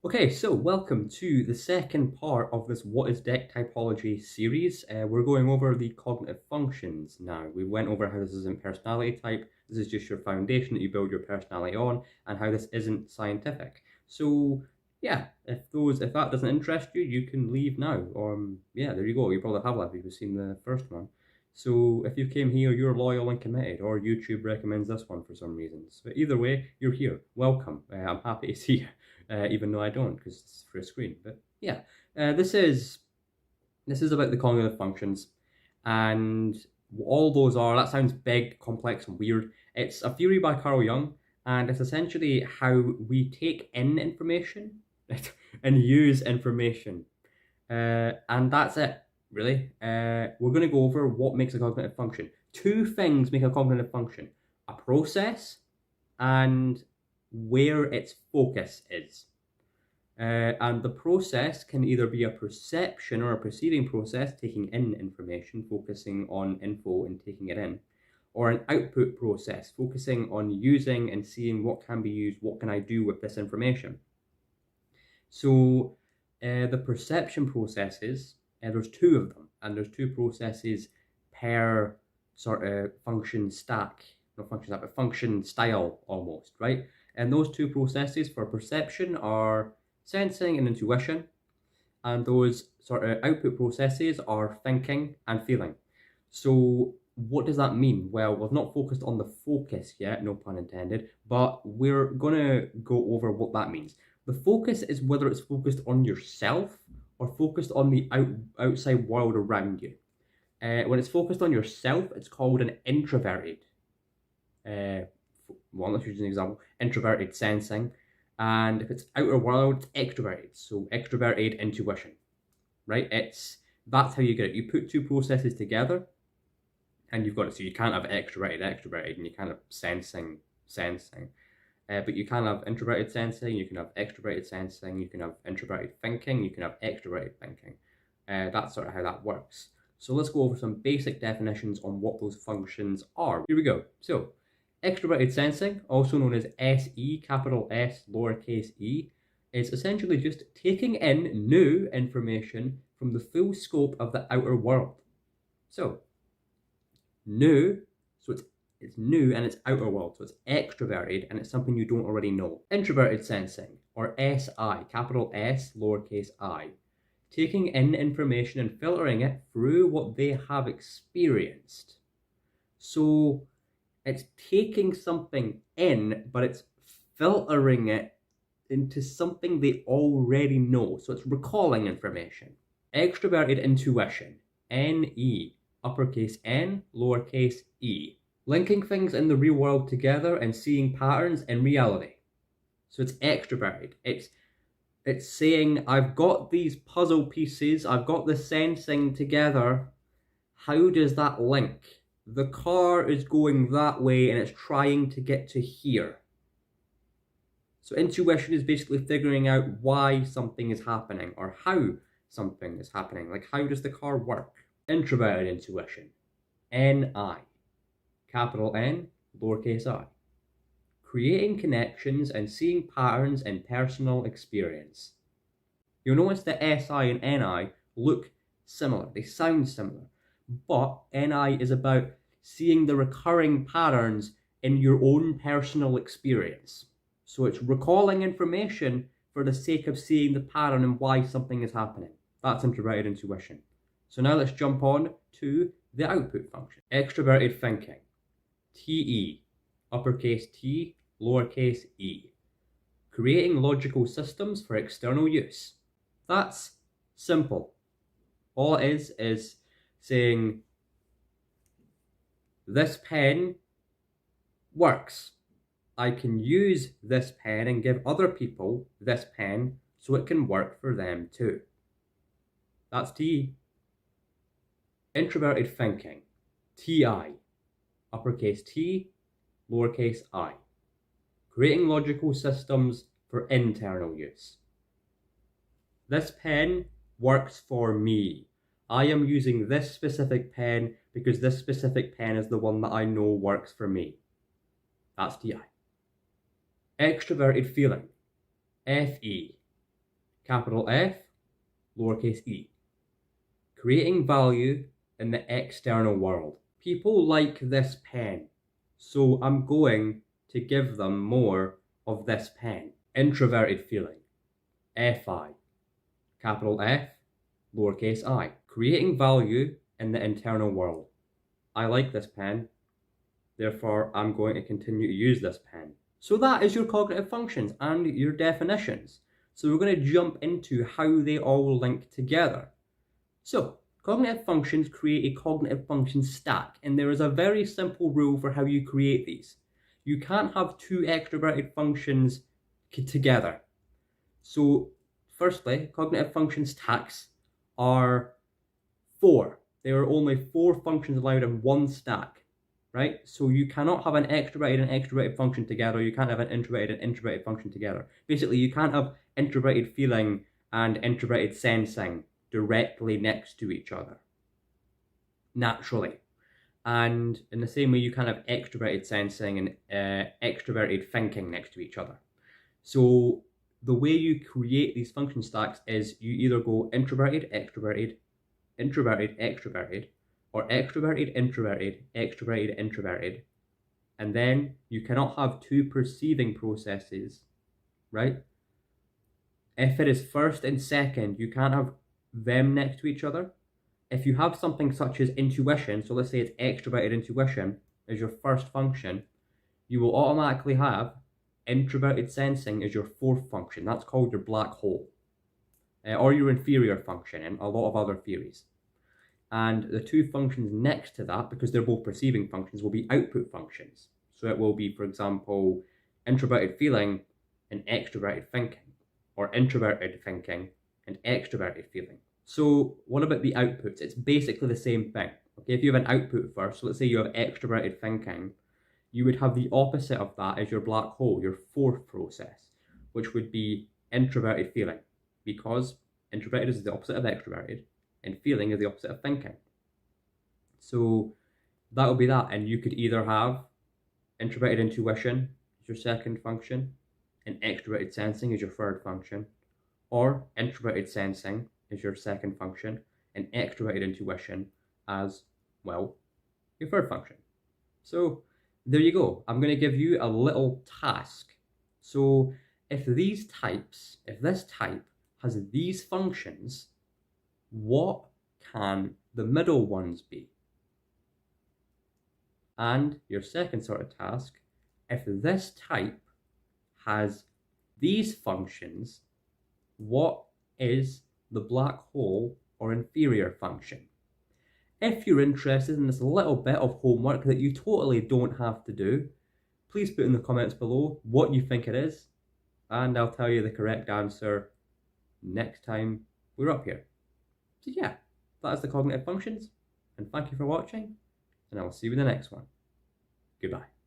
Okay, so welcome to the second part of this What is Deck Typology series. We're going over the cognitive functions now. We went over how this isn't personality type, this is just your foundation that you build your personality on, and how this isn't scientific. So yeah, if that doesn't interest you, you can leave now. Yeah, there you go. You probably have left if you've seen the first one. So if you came here, you're loyal and committed, or YouTube recommends this one for some reasons. But either way, you're here. Welcome. I'm happy to see you. Even though I don't, because it's for a screen. But yeah, this is about the cognitive functions, and all those are. That sounds big, complex, and weird. It's a theory by Carl Jung, and it's essentially how we take in information and use information, and that's it. Really, we're going to go over what makes a cognitive function. Two things make a cognitive function: a process and where its focus is. And the process can either be a perception or a perceiving process, taking in information, focusing on info and taking it in, or an output process, focusing on using and seeing what can be used, what can I do with this information. So the perception processes, there's two of them, and there's two processes per sort of function stack, not function stack, but function style almost, right? And those two processes for perception are sensing and intuition, and those sort of output processes are thinking and feeling. So what does that mean? Well, we've not focused on the focus yet, no pun intended, but we're gonna go over what that means. The focus is whether it's focused on yourself or focused on the outside world around you. When it's focused on yourself, it's called an introverted. Well, let's use an example. Introverted sensing. And if it's outer world, it's extroverted. So extroverted intuition, right? That's how you get it. You put two processes together, and you've got it. So you can't have extroverted, and you can't have sensing. But you can have introverted sensing, you can have extroverted sensing, you can have introverted thinking, you can have extroverted thinking. That's sort of how that works. So let's go over some basic definitions on what those functions are. Here we go. So extroverted sensing, also known as SE, capital S, lowercase e, is essentially just taking in new information from the full scope of the outer world. So new, so it's new and it's outer world, so it's extroverted and it's something you don't already know. Introverted sensing, or SI, capital S, lowercase I, taking in information and filtering it through what they have experienced. So it's taking something in, but it's filtering it into something they already know. So it's recalling information. Extroverted intuition, NE, uppercase N, lowercase e. Linking things in the real world together and seeing patterns in reality. So it's extroverted. It's saying, I've got these puzzle pieces, I've got the sensing together. How does that link? The car is going that way and it's trying to get to here. So intuition is basically figuring out why something is happening or how something is happening. Like, how does the car work? Introverted intuition, NI, capital N, lowercase I. Creating connections and seeing patterns in personal experience. You'll notice that SI and NI look similar, they sound similar, but NI is about seeing the recurring patterns in your own personal experience. So it's recalling information for the sake of seeing the pattern and why something is happening. That's introverted intuition. So now let's jump on to the output function. Extroverted thinking, TE, uppercase T, lowercase e. Creating logical systems for external use. That's simple. All it is saying, this pen works. I can use this pen and give other people this pen so it can work for them too. That's T. Introverted thinking, TI, uppercase T, lowercase I. Creating logical systems for internal use. This pen works for me. I am using this specific pen because this specific pen is the one that I know works for me. That's TI. Extroverted feeling, FE, capital F, lowercase e. Creating value in the external world. People like this pen, so I'm going to give them more of this pen. Introverted feeling. Fi, capital F, lowercase I. Creating value in the internal world. I like this pen, therefore I'm going to continue to use this pen. So that is your cognitive functions and your definitions. So we're going to jump into how they all link together. So, cognitive functions create a cognitive function stack, and there is a very simple rule for how you create these. You can't have two extroverted functions together. So, firstly, cognitive function stacks are 4. There are only 4 functions allowed in one stack, right? So you cannot have an extroverted and extroverted function together. You can't have an introverted and introverted function together. Basically, you can't have introverted feeling and introverted sensing directly next to each other, naturally. And in the same way, you can't have extroverted sensing and extroverted thinking next to each other. So the way you create these function stacks is you either go introverted, extroverted, introverted, extroverted, or extroverted, introverted, extroverted, introverted. And then you cannot have 2 perceiving processes, right? If it is first and second, you can't have them next to each other. If you have something such as intuition, so let's say it's extroverted intuition as your first function, you will automatically have introverted sensing as your 4th function. That's called your black hole, or your inferior function in a lot of other theories. And the 2 functions next to that, because they're both perceiving functions, will be output functions. So it will be, for example, introverted feeling and extroverted thinking, or introverted thinking and extroverted feeling. So what about the outputs? It's basically the same thing. Okay, if you have an output first, so let's say you have extroverted thinking, you would have the opposite of that as your black hole, your 4th process, which would be introverted feeling, because introverted is the opposite of extroverted, and feeling is the opposite of thinking. So that would be that, and you could either have introverted intuition as your 2nd function, and extroverted sensing as your 3rd function, or introverted sensing as your 2nd function, and extroverted intuition as, well, your 3rd function. So there you go. I'm going to give you a little task. So if this type has these functions, what can the middle ones be? And your second sort of task, if this type has these functions, what is the black hole or inferior function? If you're interested in this little bit of homework that you totally don't have to do, please put in the comments below what you think it is, and I'll tell you the correct answer next time we're up here. So yeah, that is the cognitive functions, and thank you for watching, and I will see you in the next one. Goodbye.